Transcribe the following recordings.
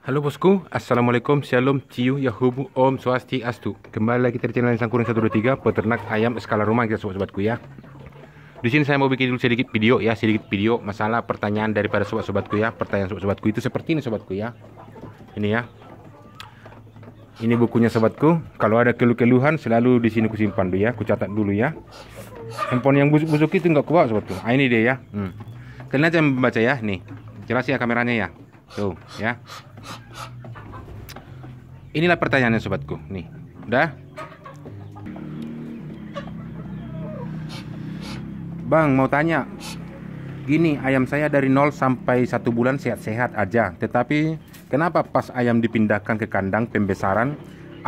Halo bosku, assalamualaikum, shalom, ciu, yahubu, om, swastiastu. Kembali lagi di channel Sangkuring 123, peternak ayam skala rumah kita sobat-sobatku ya. Di sini saya mau bikin dulu sedikit video masalah pertanyaan daripada sobat-sobatku ya. Pertanyaan sobat-sobatku itu seperti ini sobatku ya. Ini ya. Ini bukunya sobatku. Kalau ada keluh-keluhan selalu di sini kusimpan dulu ya, kucatat dulu ya. Handphone yang busuk-busuk itu nggak kuat sobatku. Ah, ini dia ya. Kalian aja membaca ya, nih. Jelas ya kameranya ya. Tuh ya. Inilah pertanyaannya sobatku. Nih, udah. Bang, mau tanya. Gini, ayam saya dari 0 sampai 1 bulan sehat-sehat aja. Tetapi kenapa pas ayam dipindahkan ke kandang pembesaran,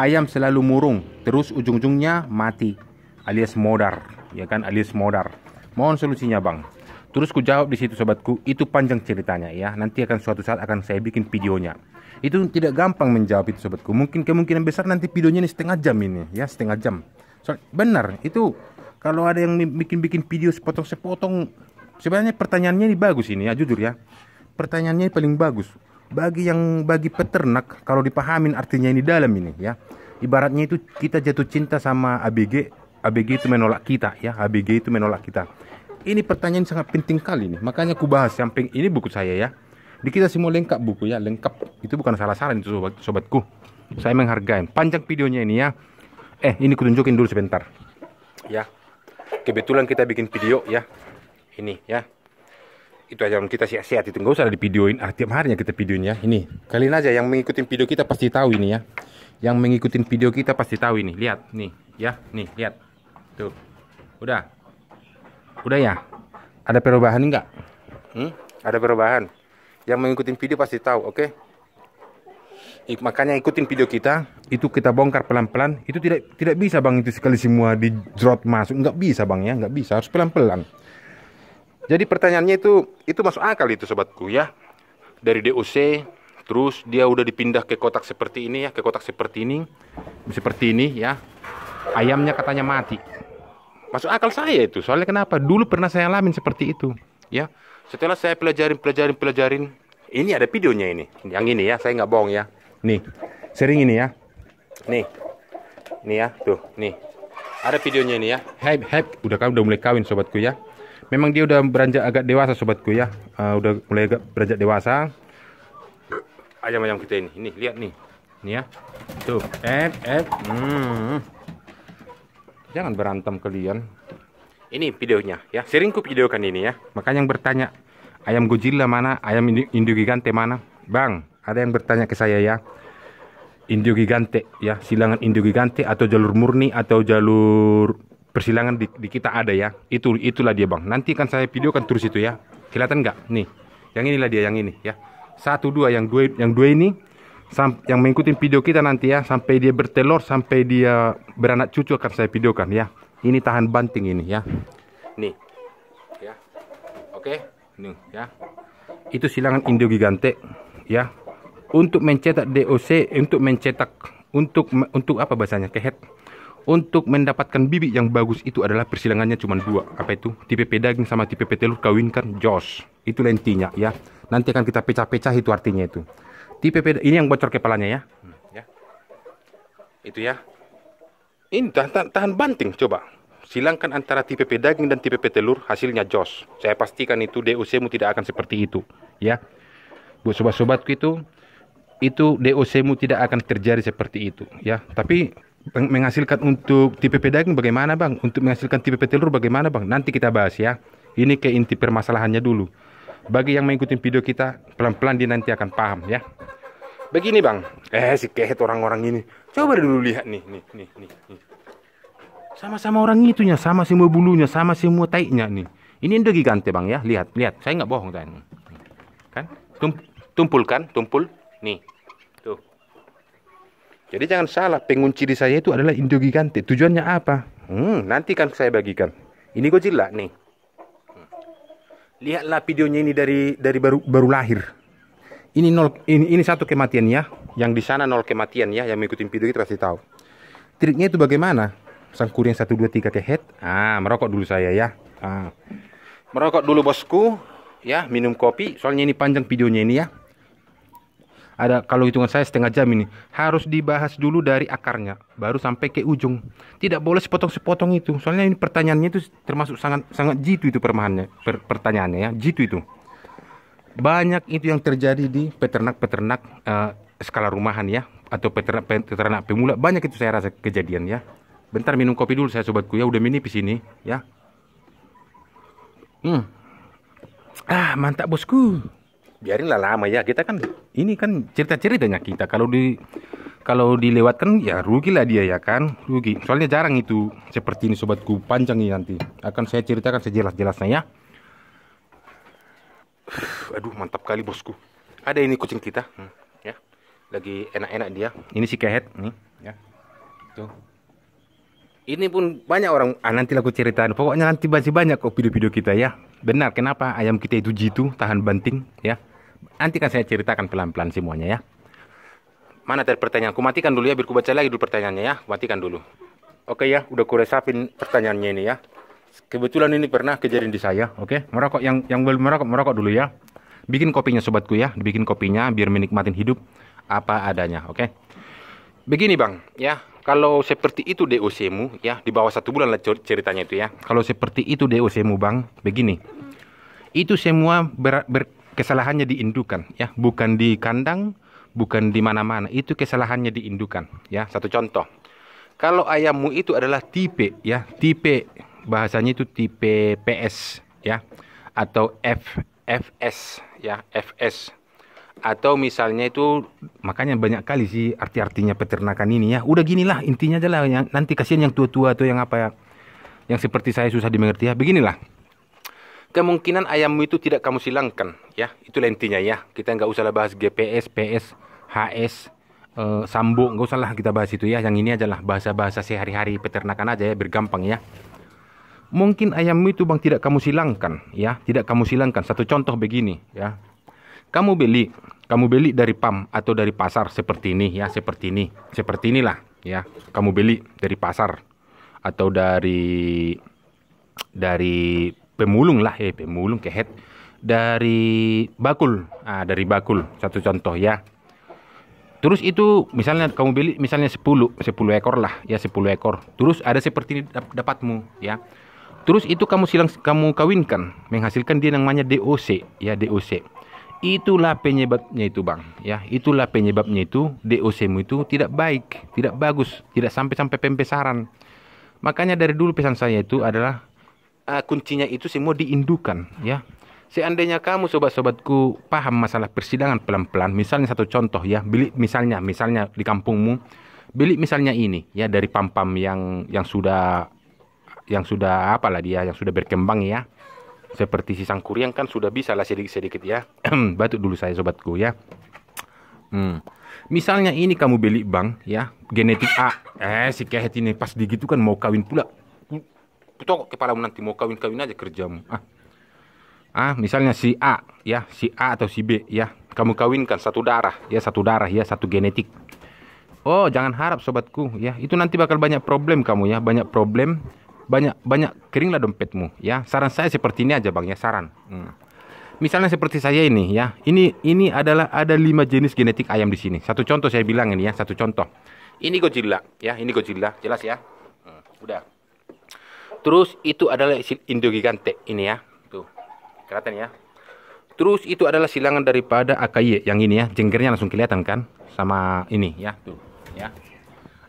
ayam selalu murung, terus ujung-ujungnya mati, alias modar, ya kan, alias modar. Mohon solusinya, Bang. Terus ku jawab di situ sobatku, itu panjang ceritanya ya. Nanti akan suatu saat akan saya bikin videonya. Itu tidak gampang menjawab itu sobatku. Mungkin kemungkinan besar nanti videonya ini setengah jam ini ya, setengah jam. Benar, itu kalau ada yang bikin video sepotong-sepotong, sebenarnya pertanyaannya ini bagus ini ya, jujur ya. Pertanyaannya paling bagus. Bagi peternak kalau dipahamin artinya ini dalam ini ya. Ibaratnya itu kita jatuh cinta sama ABG, ABG itu menolak kita ya, ABG itu menolak kita. Ini pertanyaan sangat penting kali nih. Makanya aku bahas samping ini buku saya ya. Di kita semua lengkap buku ya, lengkap. Itu bukan salah-salah itu sobatku. Saya menghargai. Panjang videonya ini ya. Ini kutunjukin dulu sebentar. Ya. Kebetulan kita bikin video ya. Ini ya. Itu aja kita sehat-sehat itu nggak usah di videoin. Tiap harinya kita videoin ya. Ini. Kalian aja yang mengikutin video kita pasti tahu ini ya. Yang mengikutin video kita pasti tahu ini. Lihat nih ya. Nih, lihat. Tuh. Udah ya. Ada perubahan enggak? Ada perubahan. Yang mengikuti video pasti tahu, oke? Makanya ikutin video kita, itu kita bongkar pelan-pelan. Itu tidak bisa bang, itu sekali semua di drop masuk, nggak bisa bang ya, nggak bisa, harus pelan-pelan. Jadi pertanyaannya itu masuk akal itu sobatku ya. Dari DOC, terus dia udah dipindah ke kotak seperti ini ya, ke kotak seperti ini ya. Ayamnya katanya mati. Masuk akal saya itu, soalnya kenapa? Dulu pernah saya alamin seperti itu ya. Setelah saya pelajarin, ini ada videonya ini. Yang ini ya, saya nggak bohong ya. Nih, sering ini ya. Nih ya, tuh, nih. Ada videonya ini ya. Udah mulai kawin sobatku ya. Memang dia udah beranjak agak dewasa sobatku ya. Udah mulai agak beranjak dewasa. Ayam-ayam kita ini. Ini, lihat nih. Nih ya. Tuh, Jangan berantem kalian. Ini videonya ya, sering ku videokan ini ya. Makanya yang bertanya, ayam Godzilla mana, ayam Indo Gigante mana? Bang, ada yang bertanya ke saya ya. Indo Gigante ya, silangan Indo Gigante atau jalur murni atau jalur persilangan di kita ada ya. Itulah dia bang. Nanti kan saya videokan terus itu ya. Kelihatan nggak? Nih, yang inilah dia, yang ini ya. 1, 2, yang dua ini yang mengikuti video kita nanti ya, sampai dia bertelur, sampai dia beranak cucu akan saya videokan ya. Ini tahan banting ini ya. Nih. Ya. Oke, nih ya. Itu silangan Indo Gigante ya. Untuk mencetak DOC, untuk apa bahasanya? Kehet. Untuk mendapatkan bibit yang bagus itu adalah persilangannya cuma 2. Apa itu? Tipe daging sama tipe telur kawinkan jos. Itu lentinya ya. Nanti akan kita pecah-pecah itu artinya itu. Tipe ini yang bocor kepalanya ya. Ya. Itu ya. Ini tahan banting, coba. Silangkan antara tipe daging dan tipe telur, hasilnya jos. Saya pastikan itu DOC-mu tidak akan seperti itu, ya. Buat sobat-sobatku itu DOC-mu tidak akan terjadi seperti itu, ya. Tapi menghasilkan untuk tipe daging bagaimana, Bang? Untuk menghasilkan tipe telur bagaimana, Bang? Nanti kita bahas ya. Ini ke inti permasalahannya dulu. Bagi yang mengikuti video kita, pelan-pelan dia nanti akan paham, ya. Begini, Bang. Si kehet orang-orang ini. Coba dulu lihat nih. Sama-sama orang itunya, sama semua bulunya, sama semua taiknya nih. Ini Indo Gigante bang ya, lihat. Saya nggak bohong kan? Tumpul. Nih, tuh. Jadi jangan salah, pengunci di saya itu adalah Indo Gigante. Tujuannya apa? Nanti kan saya bagikan. Ini Godzilla nih. Lihatlah videonya ini dari baru lahir. Ini 1 kematian ya. Yang di sana 0 kematian ya. Yang mengikuti video kita pasti tahu. Triknya itu bagaimana? Sangkuring 1, 2, 3 ke head. Merokok dulu saya ya. Merokok dulu bosku ya, minum kopi. Soalnya ini panjang videonya ini ya. Ada, kalau hitungan saya setengah jam ini harus dibahas dulu dari akarnya, baru sampai ke ujung. Tidak boleh sepotong-sepotong itu. Soalnya ini pertanyaannya itu termasuk sangat sangat jitu itu pertanyaannya ya, jitu itu. Banyak itu yang terjadi di peternak-peternak skala rumahan ya, atau peternak pemula. Banyak itu saya rasa kejadian ya. Bentar minum kopi dulu saya sobatku ya, udah menipis ini ya. Mantap bosku. Biarinlah lama ya, kita kan ini kan cerita-ceritanya kita, kalau dilewatkan ya rugilah dia ya kan, rugi. Soalnya jarang itu seperti ini sobatku, panjang ini nanti akan saya ceritakan sejelas-jelasnya ya. Aduh mantap kali bosku. Ada ini kucing kita ya, lagi enak-enak dia. Ini si kehet nih ya. Tuh. Ini pun banyak orang, nanti aku ceritain. Pokoknya nanti masih banyak kok video-video kita ya. Benar, kenapa ayam kita itu jitu, tahan banting ya. Nanti kan saya ceritakan pelan-pelan semuanya ya. Mana tadi pertanyaan? Aku matikan dulu ya, biar ku baca lagi dulu pertanyaannya ya. Matikan dulu. Oke ya, udah ku resapin pertanyaannya ini ya. Kebetulan ini pernah kejadian di saya. Oke, merokok yang belum merokok dulu ya. Bikin kopinya sobatku ya, bikin kopinya biar menikmatin hidup apa adanya. Oke. Begini bang ya. Kalau seperti itu DOC-mu ya, di bawah 1 bulan lah ceritanya itu ya. Kalau seperti itu DOC-mu bang, begini. Itu semua kesalahannya di indukan ya, bukan di kandang, bukan di mana-mana. Itu kesalahannya di indukan ya. Satu contoh. Kalau ayammu itu adalah tipe ya, tipe bahasanya itu tipe PS ya, atau FS ya, FS. Atau misalnya itu, makanya banyak kali sih arti-artinya peternakan ini ya. Udah gini lah intinya aja lah, nanti kasihan yang tua-tua atau yang apa ya, yang seperti saya susah dimengerti ya. Beginilah, kemungkinan ayammu itu tidak kamu silangkan ya, itulah intinya ya. Kita nggak usah lah bahas GPS, PS, HS, Sambo, nggak usah lah kita bahas itu ya. Yang ini aja lah bahasa-bahasa sehari-hari peternakan aja ya, bergampang ya. Mungkin ayammu itu bang tidak kamu silangkan ya, tidak kamu silangkan. Satu contoh begini ya. Kamu beli dari PAM atau dari pasar seperti ini ya, seperti inilah ya. Kamu beli dari pasar atau dari pemulung lah, pemulung kehet, dari bakul, dari bakul. Satu contoh ya. Terus itu misalnya kamu beli misalnya 10 ekor lah ya, 10 ekor. Terus ada seperti ini dapatmu ya. Terus itu kamu kawinkan, menghasilkan dia namanya DOC ya, DOC. Itulah penyebabnya itu bang ya, itulah penyebabnya itu DOC-mu itu tidak baik, tidak bagus, tidak sampai pembesaran. Makanya dari dulu pesan saya itu adalah kuncinya itu semua diindukan ya. Seandainya kamu sobat-sobatku paham masalah persidangan pelan-pelan, misalnya satu contoh ya, beli misalnya di kampungmu, beli misalnya ini ya dari pam-pam yang sudah apalah dia, yang sudah berkembang ya. Seperti si sangkuriang kan sudah bisa lah sedikit-sedikit ya. Batuk dulu saya sobatku ya. Misalnya ini kamu beli bang ya, genetik A. Si kehet ini pas digitu kan mau kawin pula. Putok kepalamu nanti, mau kawin aja kerjamu. Misalnya si A ya, si A atau si B ya. Kamu kawinkan satu darah ya, satu genetik. Oh, jangan harap sobatku ya. Itu nanti bakal banyak problem kamu ya, banyak problem. Banyak keringlah dompetmu ya. Saran saya seperti ini aja bang ya, saran. Misalnya seperti saya ini ya. Ini adalah ada 5 jenis genetik ayam di sini. Satu contoh saya bilang ini ya, satu contoh. Ini Godzilla ya, ini Godzilla, jelas ya. Udah. Terus itu adalah Indogigante ini ya. Tuh. Kelihatan ya. Terus itu adalah silangan daripada AKY yang ini ya. Jenggernya langsung kelihatan kan sama ini ya, tuh ya.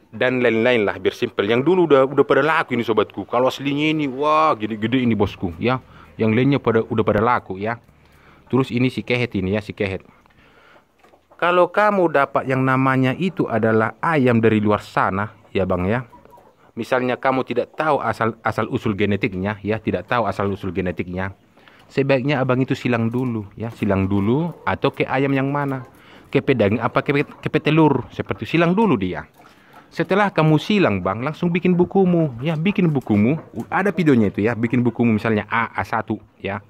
Dan lain-lain lah biar simpel. Yang dulu udah pada laku ini sobatku. Kalau aslinya ini wah gede-gede ini bosku ya. Yang lainnya udah pada laku ya. Terus ini si kehet ini ya, si kehet. Kalau kamu dapat yang namanya itu adalah ayam dari luar sana ya bang ya. Misalnya kamu tidak tahu asal usul genetiknya ya, tidak tahu asal usul genetiknya. Sebaiknya abang itu silang dulu ya, silang dulu atau ke ayam yang mana? Ke pedaging apa ke petelur, seperti silang dulu dia. Setelah kamu silang bang, langsung bikin bukumu ya, bikin bukumu, ada videonya itu ya, bikin bukumu misalnya A1 ya.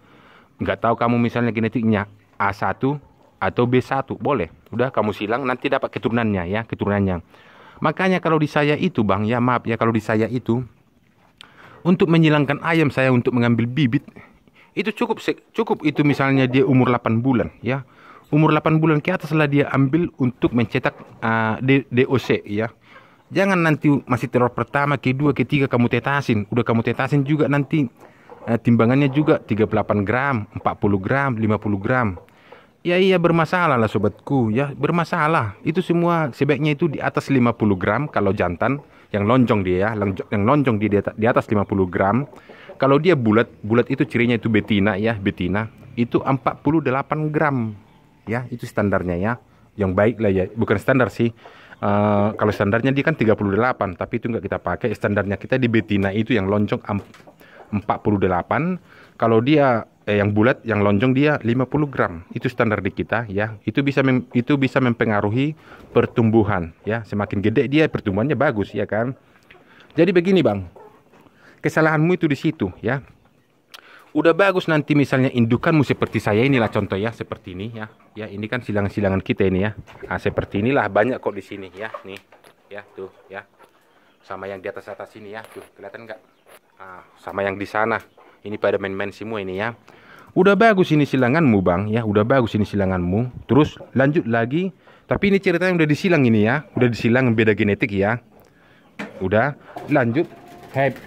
Nggak tahu kamu misalnya genetiknya A1 atau B1, boleh. Udah kamu silang, nanti dapat keturunannya ya, keturunannya. Makanya kalau di saya itu bang ya, maaf ya, kalau di saya itu untuk menyilangkan ayam saya untuk mengambil bibit itu cukup itu misalnya dia umur 8 bulan ya. umur 8 bulan ke atas lah dia ambil untuk mencetak DOC ya. Jangan nanti masih telur pertama, kedua, ketiga kamu tetasin. Udah kamu tetasin juga nanti timbangannya juga 38 gram, 40 gram, 50 gram. Ya iya bermasalah lah sobatku ya, bermasalah. Itu semua sebaiknya itu di atas 50 gram kalau jantan yang lonjong dia ya, yang lonjong dia di atas 50 gram. Kalau dia bulat itu cirinya itu betina ya, betina. Itu 48 gram. Ya, itu standarnya ya. Yang baik lah ya, bukan standar sih. Kalau standarnya dia kan 38, tapi itu nggak kita pakai. Standarnya kita di betina itu yang lonjong 48. Kalau dia yang bulat, yang lonjong dia 50 gram. Itu standar di kita ya. Itu bisa mempengaruhi pertumbuhan ya. Semakin gede dia pertumbuhannya bagus ya kan. Jadi begini Bang. Kesalahanmu itu di situ ya. Udah bagus nanti misalnya indukanmu seperti saya inilah contoh ya, seperti ini ya. Ya ini kan silangan-silangan kita ini ya. Nah, seperti inilah banyak kok di sini ya. Nih ya tuh ya. Sama yang di atas ini ya. Tuh kelihatan nggak? Nah, sama yang di sana. Ini pada main-main semua ini ya. Udah bagus ini silanganmu Bang ya. Udah bagus ini silanganmu. Terus lanjut lagi. Tapi ini ceritanya udah disilang ini ya. Udah disilang beda genetik ya. Udah lanjut. Heb.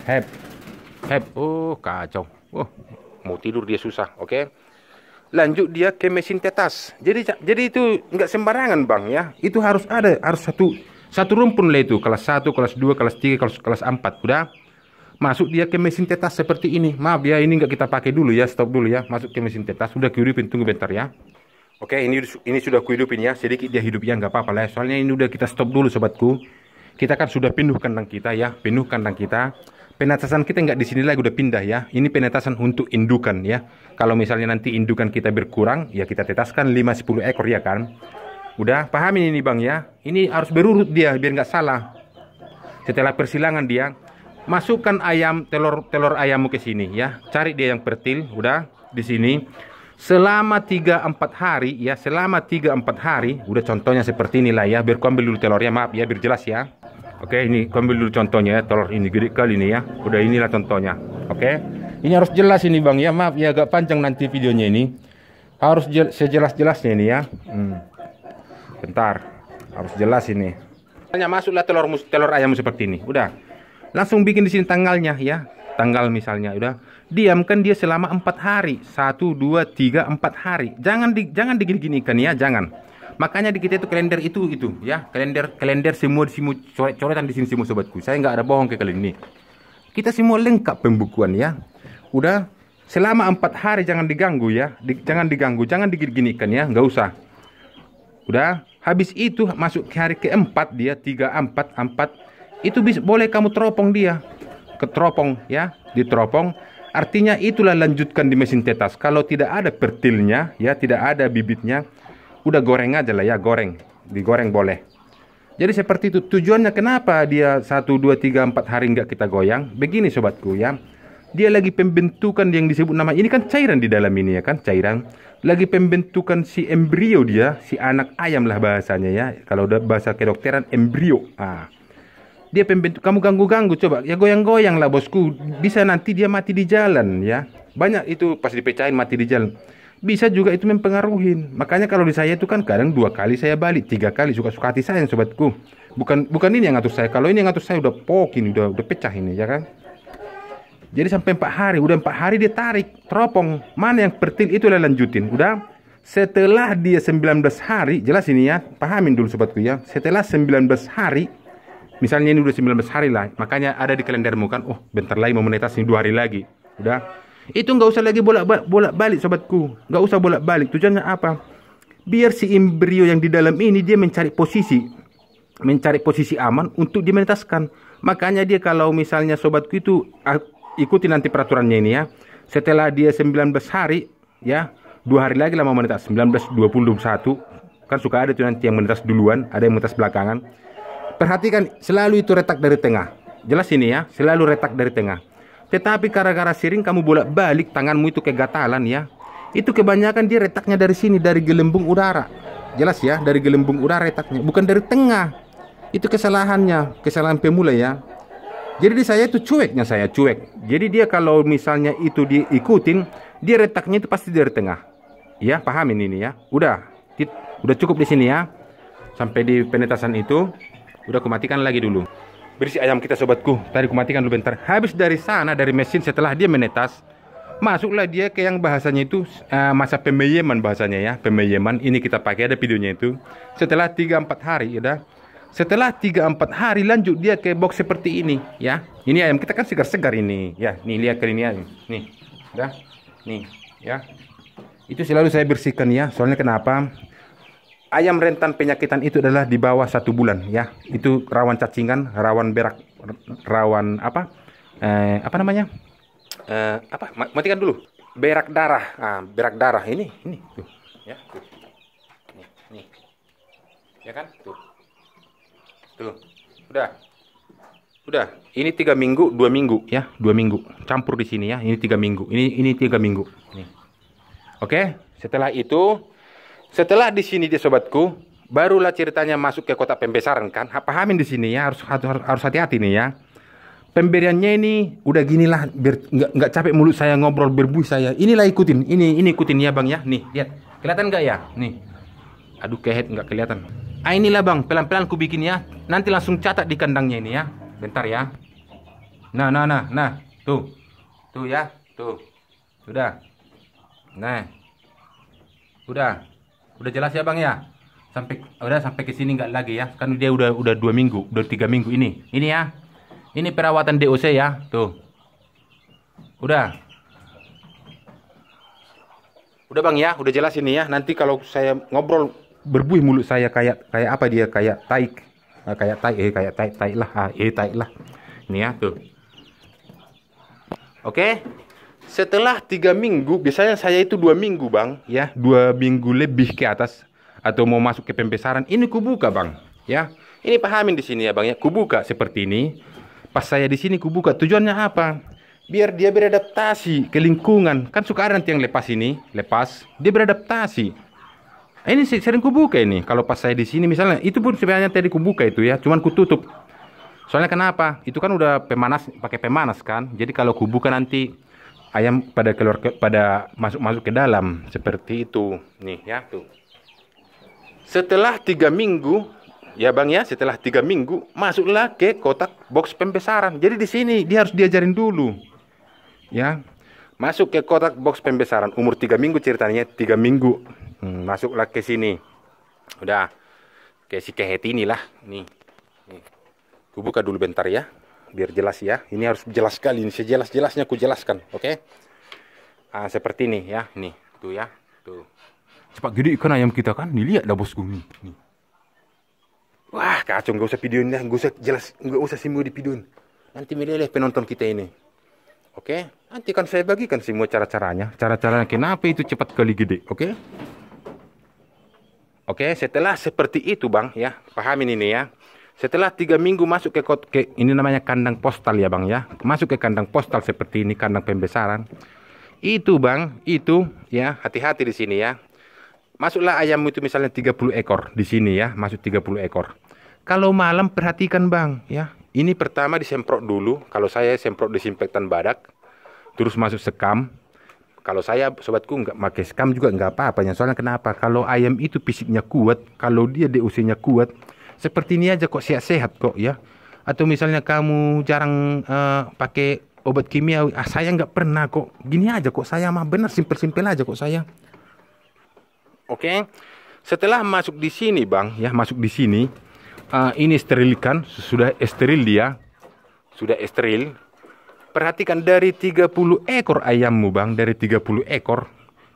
Oh kacau. Oh, mau tidur dia susah. Oke. Lanjut dia ke mesin tetas. Jadi itu nggak sembarangan Bang ya. Itu harus satu rumpun lah itu. Kelas 1, kelas 2, kelas 3, kelas 4. Udah. Masuk dia ke mesin tetas seperti ini. Maaf ya, ini nggak kita pakai dulu ya. Stop dulu ya. Masuk ke mesin tetas. Sudah kuhidupin, tunggu bentar ya. Oke, ini sudah kuhidupin ya. Sedikit dia hidupnya nggak apa-apa lah. Soalnya ini udah kita stop dulu sobatku. Kita kan sudah penuh kandang kita ya. Penuh kandang kita. Penetasan kita nggak di sini lagi, udah pindah ya. Ini penetasan untuk indukan ya. Kalau misalnya nanti indukan kita berkurang, ya kita tetaskan 5-10 ekor ya kan. Udah pahamin ini Bang ya. Ini harus berurut dia biar nggak salah. Setelah persilangan dia, masukkan telur ayammu ke sini ya. Cari dia yang fertil, udah di sini. Selama 3-4 hari ya, selama 3-4 hari, udah contohnya seperti inilah ya. Biar ku ambil dulu telurnya, maaf ya, biar jelas ya. Oke, ini ambil dulu contohnya ya, telur ini gede kali ini ya. Udah inilah contohnya. Oke. Ini harus jelas ini Bang ya. Maaf ya agak panjang nanti videonya ini. Harus sejelas-jelasnya ini ya. Bentar. Harus jelas ini. Misalnya masuklah telur ayam seperti ini. Udah. Langsung bikin di sini tanggalnya ya. Tanggal misalnya udah. Diamkan dia selama 4 hari. 1 2 3 4 hari. Jangan digini-ginikan ya, jangan. Makanya di kita itu kalender itu ya, kalender semua coretan di sini semua sobatku. Saya nggak ada bohong ke kalian ini. Kita semua lengkap pembukuan ya. Udah selama 4 hari jangan diganggu ya, jangan diginikan ya, nggak usah. Udah habis itu masuk ke hari keempat dia 3-4 itu boleh kamu teropong dia, keteropong ya, diteropong. Artinya itulah lanjutkan di mesin tetas. Kalau tidak ada pertilnya ya, tidak ada bibitnya. Udah goreng aja lah ya, digoreng boleh. Jadi seperti itu tujuannya. Kenapa dia 1, 2, 3, 4 hari nggak kita goyang? Begini sobatku ya, dia lagi pembentukan yang disebut nama, ini kan cairan di dalam ini ya kan, cairan. Lagi pembentukan si embrio dia, si anak ayam lah bahasanya ya. Kalau udah bahasa kedokteran embrio. Dia pembentuk, kamu ganggu coba ya, goyang-goyang lah bosku. Bisa nanti dia mati di jalan ya. Banyak itu pas dipecahin mati di jalan. Bisa juga itu mempengaruhi. Makanya kalau di saya itu kan kadang 2 kali saya balik, 3 kali, suka-suka hati saya sobatku. Bukan ini yang ngatur saya. Kalau ini yang ngatur saya udah pokin, udah pecah ini ya kan. Jadi sampai 4 hari, udah 4 hari dia tarik, teropong. Mana yang fertil itulah lanjutin. Udah setelah dia 19 hari, jelas ini ya, pahamin dulu sobatku ya. Setelah 19 hari, misalnya ini udah 19 hari lah, makanya ada di kalendermu kan, oh bentar lagi mau menetas ini 2 hari lagi. Udah. Itu nggak usah lagi bolak-balik sobatku, nggak usah bolak-balik. Tujuannya apa? Biar si embrio yang di dalam ini dia mencari posisi aman untuk dimenetaskan. Makanya dia kalau misalnya sobatku itu ikuti nanti peraturannya ini ya. Setelah dia 19 hari ya, 2 hari lagi lah mau menetas, 19, 20, 21. Kan suka ada tuh nanti yang menetas duluan, ada yang menetas belakangan. Perhatikan selalu itu retak dari tengah. Jelas ini ya, selalu retak dari tengah. Tetapi gara-gara sering kamu bolak-balik tanganmu itu kegatalan ya. Itu kebanyakan dia retaknya dari sini, dari gelembung udara. Jelas ya, dari gelembung udara retaknya, bukan dari tengah. Itu kesalahan pemula ya. Jadi di saya itu cuek. Jadi dia kalau misalnya itu diikutin, dia retaknya itu pasti dari tengah. Ya, pahamin ini ya. Udah. Tit, udah cukup di sini ya. Sampai di penetasan itu, udah kumatikan lagi dulu. Bersih ayam kita sobatku. Tadi kumatikan dulu bentar. Habis dari sana, dari mesin, setelah dia menetas, masuklah dia ke yang bahasanya itu masa pembeyeman bahasanya ya. Pembeyeman, ini kita pakai, ada videonya itu. Setelah 3-4 hari, udah. Setelah 3-4 hari lanjut dia ke box seperti ini ya. Ini ayam kita kan segar-segar ini ya. Nih lihat ke ini ayam. Nih. Udah. Nih ya. Itu selalu saya bersihkan ya. Soalnya kenapa? Ayam rentan penyakitan itu adalah di bawah 1 bulan ya. Itu rawan cacingan, rawan berak, rawan apa? Apa namanya? Matikan dulu. Berak darah. Berak darah ini tuh. Ya, tuh. Nih. Ya kan? Tuh. Tuh. Udah. Ini 3 minggu, 2 minggu ya, 2 minggu. Campur di sini ya. Ini 3 minggu. Ini 3 minggu. Nih. Oke, setelah itu setelah di sini dia sobatku, barulah ceritanya masuk ke kotak pembesaran kan. Pahamin di sini ya, harus hati-hati nih ya. Pemberiannya ini udah ginilah, biar nggak capek mulut saya ngobrol berbuih saya. Inilah ikutin, ini ikutin ya bang ya. Nih lihat, kelihatan nggak ya? Nih, aduh kehet nggak kelihatan. Inilah bang, pelan-pelan ku bikin ya. Nanti langsung catat di kandangnya ini ya. Bentar ya. Nah, tuh ya, tuh, udah, nah, udah jelas ya bang ya. Sampai ke sini nggak lagi ya. Kan dia udah 2 minggu, udah 3 minggu ini ya. Ini perawatan DOC ya, tuh. Udah bang ya, udah jelas ini ya. Nanti kalau saya ngobrol berbuih mulut saya kayak apa dia, kayak taik. Kayak tai lah. Ini ya, tuh. Oke. Setelah 3 minggu, biasanya saya itu 2 minggu bang ya, 2 minggu lebih ke atas atau mau masuk ke pembesaran, ini kubuka bang ya. Ini pahamin di sini ya bang ya, kubuka seperti ini. Pas saya di sini kubuka, tujuannya apa? Biar dia beradaptasi ke lingkungan. Kan suka ada nanti yang lepas, dia beradaptasi. Ini sering kubuka ini. Kalau pas saya di sini misalnya, itu pun sebenarnya tadi kubuka itu ya, cuman kututup. Soalnya kenapa? Itu kan udah pakai pemanas kan. Jadi kalau kubuka nanti ayam pada masuk ke dalam seperti itu. Nih ya tuh. Setelah 3 minggu ya bang ya, setelah 3 minggu masuklah ke kotak box pembesaran. Jadi di sini dia harus diajarin dulu. Ya. Masuk ke kotak box pembesaran umur 3 minggu ceritanya, 3 minggu. Masuklah ke sini. Udah. Ke si kehet inilah. Nih. Ku buka dulu bentar ya. Biar jelas ya. Ini harus jelas sekali. Ini sejelas-jelasnya ku jelaskan. Oke. Seperti ini ya. Nih. Tuh ya. Tuh. Cepat gede ikan ayam kita kan. Nih lihat dah bosku. Nih. Wah kacau. Gak usah videoin ya. Gak usah jelas. Gak usah semua di videoin. Nanti meleleh penonton kita ini. Oke. Nanti kan saya bagikan semua cara-caranya. Cara-caranya kenapa itu cepat kali gede. Oke. Oke. Setelah seperti itu bang ya. Pahamin ini ya. Setelah 3 minggu masuk ke ini namanya kandang postal ya bang ya. Masuk ke kandang postal seperti ini, kandang pembesaran. Itu bang, itu ya, hati-hati di sini ya. Masuklah ayam itu misalnya 30 ekor di sini ya, masuk 30 ekor. Kalau malam perhatikan bang ya. Ini pertama disemprot dulu. Kalau saya semprot disinfektan badak, terus masuk sekam. Kalau saya sobatku nggak pakai sekam juga nggak apa-apanya. Soalnya kenapa? Kalau ayam itu fisiknya kuat, kalau dia DOC-nya kuat, seperti ini aja kok sehat-sehat kok ya. Atau misalnya kamu jarang pakai obat kimia, saya nggak pernah kok. Gini aja kok saya mah benar simpel-simpel aja kok saya. Oke. Setelah masuk di sini bang ya, masuk di sini, ini sterilkan, sudah steril dia, sudah steril. Perhatikan dari 30 ekor ayammu bang, dari 30 ekor,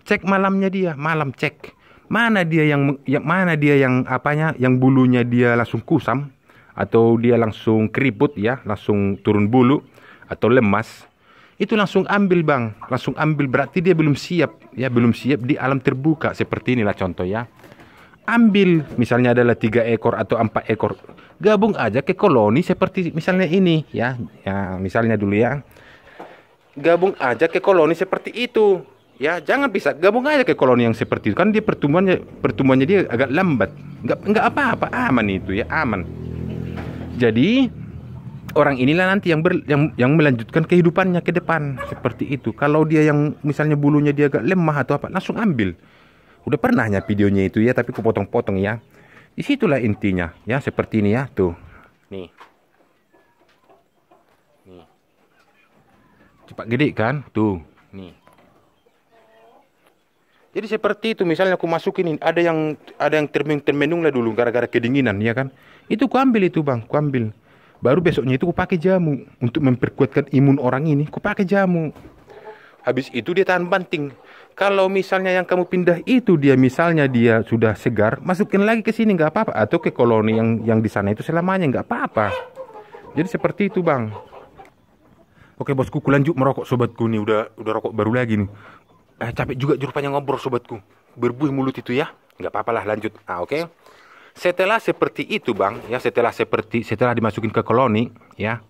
cek malamnya dia, malam cek. Mana dia yang apanya, yang bulunya dia langsung kusam atau dia langsung keriput ya, langsung turun bulu atau lemas. Itu langsung ambil bang, langsung ambil, berarti dia belum siap ya, belum siap di alam terbuka seperti inilah contoh ya. Ambil misalnya adalah 3 ekor atau 4 ekor, gabung aja ke koloni seperti misalnya ini ya, misalnya dulu ya, gabung aja ke koloni seperti itu. Ya, jangan bisa gabung aja ke koloni yang seperti itu. Kan dia pertumbuhannya dia agak lambat. Enggak apa-apa, aman itu ya, aman. Jadi orang inilah nanti yang melanjutkan kehidupannya ke depan seperti itu. Kalau dia yang misalnya bulunya dia agak lemah atau apa, langsung ambil. Udah pernahnya videonya itu ya, tapi ku potong-potong ya. Disitulah intinya ya, seperti ini ya, tuh. Nih. Nih. Cepat gede kan? Tuh, nih. Jadi seperti itu, misalnya aku masukin ini, ada yang termenung lah dulu gara-gara kedinginan ya kan. Itu ku ambil itu Bang, ku ambil. Baru besoknya itu ku pakai jamu untuk memperkuatkan imun orang ini, ku pakai jamu. Habis itu dia tahan banting. Kalau misalnya yang kamu pindah itu dia misalnya dia sudah segar, masukin lagi ke sini nggak apa-apa, atau ke koloni yang di sana itu selamanya nggak apa-apa. Jadi seperti itu Bang. Oke bosku, ku lanjut merokok sobatku nih, udah rokok baru lagi nih. Capek juga rupanya ngobrol sobatku, berbuih mulut itu ya. Nggak apa-apa lah, lanjut. Oke. Setelah seperti itu Bang, ya setelah dimasukin ke koloni, ya.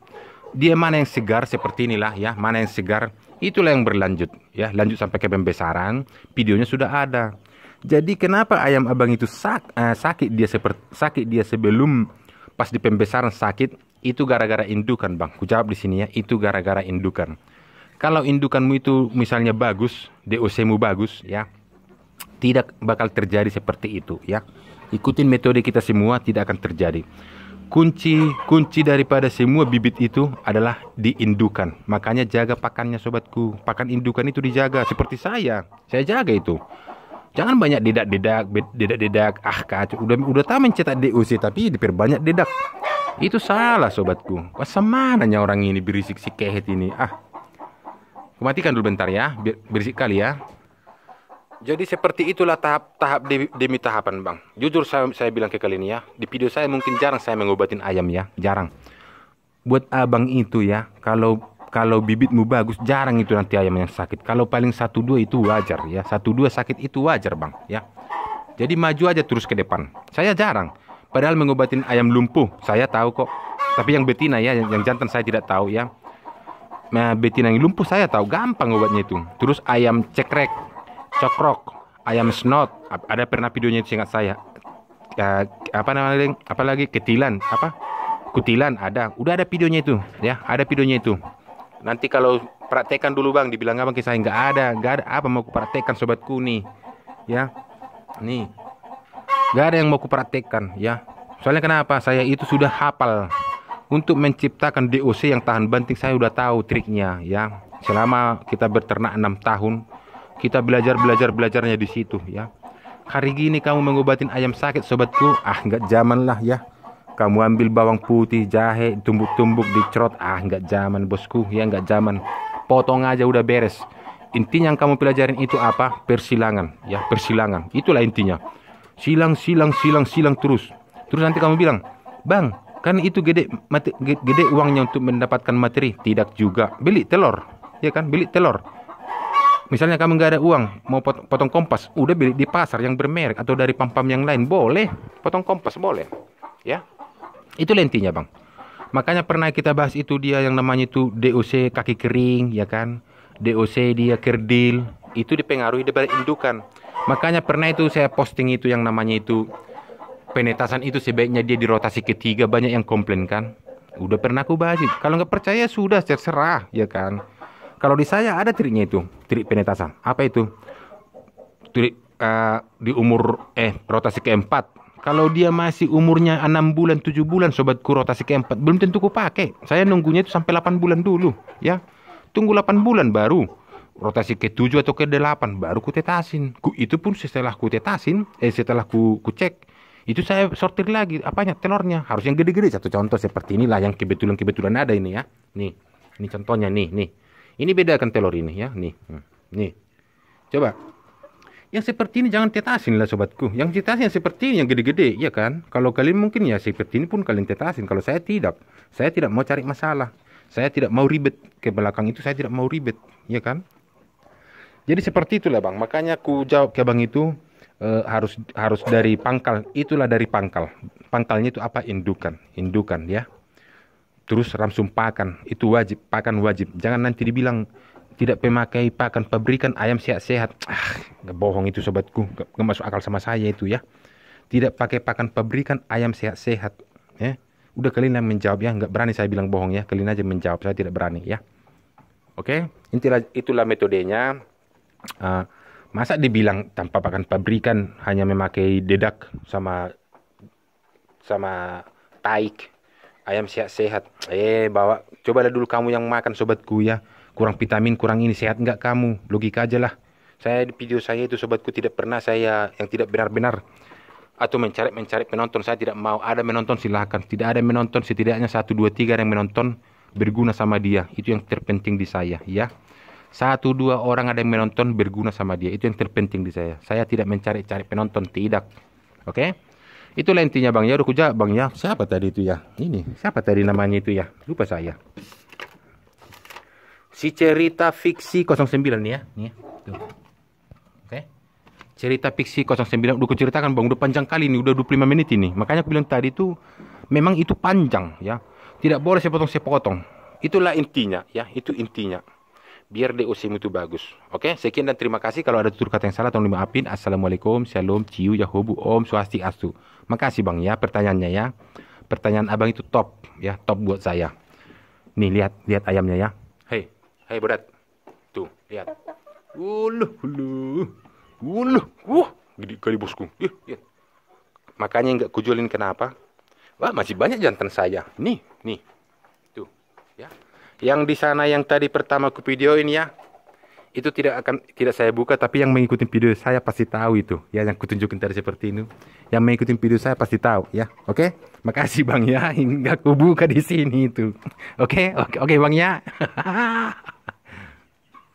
Dia mana yang segar seperti inilah ya, mana yang segar, itulah yang berlanjut ya, lanjut sampai ke pembesaran. Videonya sudah ada. Jadi kenapa ayam abang itu sakit dia sebelum pas di pembesaran sakit, itu gara-gara indukan Bang. Ku jawab di sini ya, itu gara-gara indukan. Kalau indukanmu itu misalnya bagus, DOC-mu bagus ya, tidak bakal terjadi seperti itu ya. Ikutin metode kita semua, tidak akan terjadi. Kunci daripada semua bibit itu adalah diindukan. Makanya jaga pakannya sobatku. Pakan indukan itu dijaga seperti saya jaga itu. Jangan banyak dedak. Kacau. Udah tahu mencetak DOC tapi diperbanyak dedak. Itu salah sobatku. Semananya orang ini berisik si kehet ini. Aku matikan dulu bentar ya, berisik kali ya. Jadi seperti itulah tahap demi tahapan Bang. Jujur saya bilang ke kalian ya, di video saya mungkin jarang saya mengobatin ayam ya, jarang. Buat abang itu ya, kalau bibitmu bagus, jarang itu nanti ayam yang sakit. Kalau paling 1-2 itu wajar ya, 1-2 sakit itu wajar Bang ya. Jadi maju aja terus ke depan. Saya jarang. Padahal mengobatin ayam lumpuh, saya tahu kok. Tapi yang betina ya, yang jantan saya tidak tahu ya. Nah, betina yang lumpuh saya tahu, gampang obatnya itu. Terus ayam cekrek, cokrok, ayam snot, ada pernah videonya itu ingat saya. Apa namanya? Apalagi kutilan ada. Udah ada videonya itu, ya, ada videonya itu. Nanti kalau praktekkan dulu Bang, dibilang abang ke saya nggak ada apa mau kupraktekkan sobatku nih, ya, nih, nggak ada yang mau kupraktekkan, ya. Soalnya kenapa? Saya itu sudah hafal. Untuk menciptakan DOC yang tahan banting saya udah tahu triknya ya. Selama kita berternak 6 tahun, kita belajarnya di situ ya. Hari gini kamu mengobatin ayam sakit sobatku, nggak zaman lah ya. Kamu ambil bawang putih, jahe, tumbuk-tumbuk, dicerot, nggak zaman bosku ya, nggak zaman. Potong aja udah beres. Intinya yang kamu pelajarin itu apa? Persilangan ya, persilangan. Itulah intinya. Silang terus. Terus nanti kamu bilang, Bang, kan itu gede uangnya untuk mendapatkan materi. Tidak juga. Beli telur, ya kan? Beli telur. Misalnya kamu nggak ada uang, mau potong kompas, udah beli di pasar yang bermerek atau dari pam-pam yang lain, boleh. Potong kompas boleh, ya. Itu intinya Bang. Makanya pernah kita bahas itu dia yang namanya itu DOC kaki kering, ya kan? DOC dia kerdil, itu dipengaruhi dari indukan. Makanya pernah itu saya posting itu yang namanya itu penetasan itu sebaiknya dia di rotasi ketiga, banyak yang komplain kan. Udah pernah aku bahas. Kalau nggak percaya sudah terserah ya kan. Kalau di saya ada triknya itu, trik penetasan. Apa itu? Trik di umur rotasi keempat. Kalau dia masih umurnya 6 bulan, 7 bulan sobatku, rotasi keempat belum tentu ku pakai. Saya nunggunya itu sampai 8 bulan dulu ya. Tunggu 8 bulan baru rotasi ke-7 atau ke-8 baru ku tetasin. Itu pun setelah ku tetasin, setelah ku cek, itu saya sortir lagi apanya, telurnya harus yang gede-gede. Satu contoh seperti inilah yang kebetulan ada ini ya. Nih, ini contohnya nih. Ini bedakan telur ini ya, nih. Coba. Yang seperti ini jangan tetasin lah sobatku. Yang tetasin yang seperti ini yang gede-gede, ya kan? Kalau kalian mungkin ya seperti ini pun kalian tetasin. Kalau saya tidak. Saya tidak mau cari masalah. Saya tidak mau ribet ke belakang itu, saya tidak mau ribet, ya kan? Jadi seperti itulah Bang. Makanya aku jawab ke Bang itu harus dari pangkal. Itulah dari pangkal. Pangkalnya itu apa? Indukan ya. Terus langsung pakan, itu wajib, pakan wajib. Jangan nanti dibilang tidak pemakai pakan pabrikan ayam sehat-sehat. Nggak bohong itu sobatku, nggak masuk akal sama saya itu ya. Tidak pakai pakan pabrikan ayam sehat-sehat. Ya. Udah kalian yang menjawab ya, nggak berani saya bilang bohong ya. Kalian aja menjawab, saya tidak berani ya. Oke, itulah metodenya. Masa dibilang tanpa pakan pabrikan, hanya memakai dedak sama taik, ayam sehat-sehat. Bawa, cobalah dulu kamu yang makan sobatku ya. Kurang vitamin, kurang ini, sehat nggak kamu? Logika aja lah. Saya di video saya itu sobatku tidak pernah saya yang tidak benar-benar atau mencari penonton. Saya tidak mau ada menonton, silahkan. Tidak ada menonton, setidaknya 1, 2, 3 yang menonton berguna sama dia. Itu yang terpenting di saya ya. 1, 2 orang ada yang menonton berguna sama dia. Itu yang terpenting di saya. Saya tidak mencari-cari penonton, tidak. Oke? Itulah intinya Bang ya. Udah kujak Bang ya. Siapa tadi itu ya? Ini, siapa tadi namanya itu ya? Lupa saya. Si cerita fiksi 09 nih ya. Nih, tuh. Oke. Cerita fiksi 09 udah kuceritakan Bang, udah panjang kali nih, udah 25 menit ini. Makanya aku bilang tadi itu memang itu panjang ya. Tidak boleh sepotong-sepotong. Itulah intinya ya, itu intinya. Biar DOC itu bagus. Oke, sekian dan terima kasih. Kalau ada tutur kata yang salah tolong dimaafin. Assalamualaikum, shalom, ciu, yahobu, om, swastiastu. Makasih Bang ya pertanyaannya ya. Pertanyaan Abang itu top ya, top buat saya. Nih lihat ayamnya ya. Hei berat. Tuh, lihat. Gede kali bosku. Iya. Makanya nggak kujualin kenapa? Wah, masih banyak jantan saya. Nih. Tuh, ya. Yang di sana yang tadi pertama ku videoin ya. Itu tidak saya buka, tapi yang mengikuti video saya pasti tahu itu. Ya, yang kutunjukin tadi seperti ini. Yang mengikuti video saya pasti tahu ya. Oke? Makasih Bang ya, hingga ku buka di sini itu. Oke Bang ya.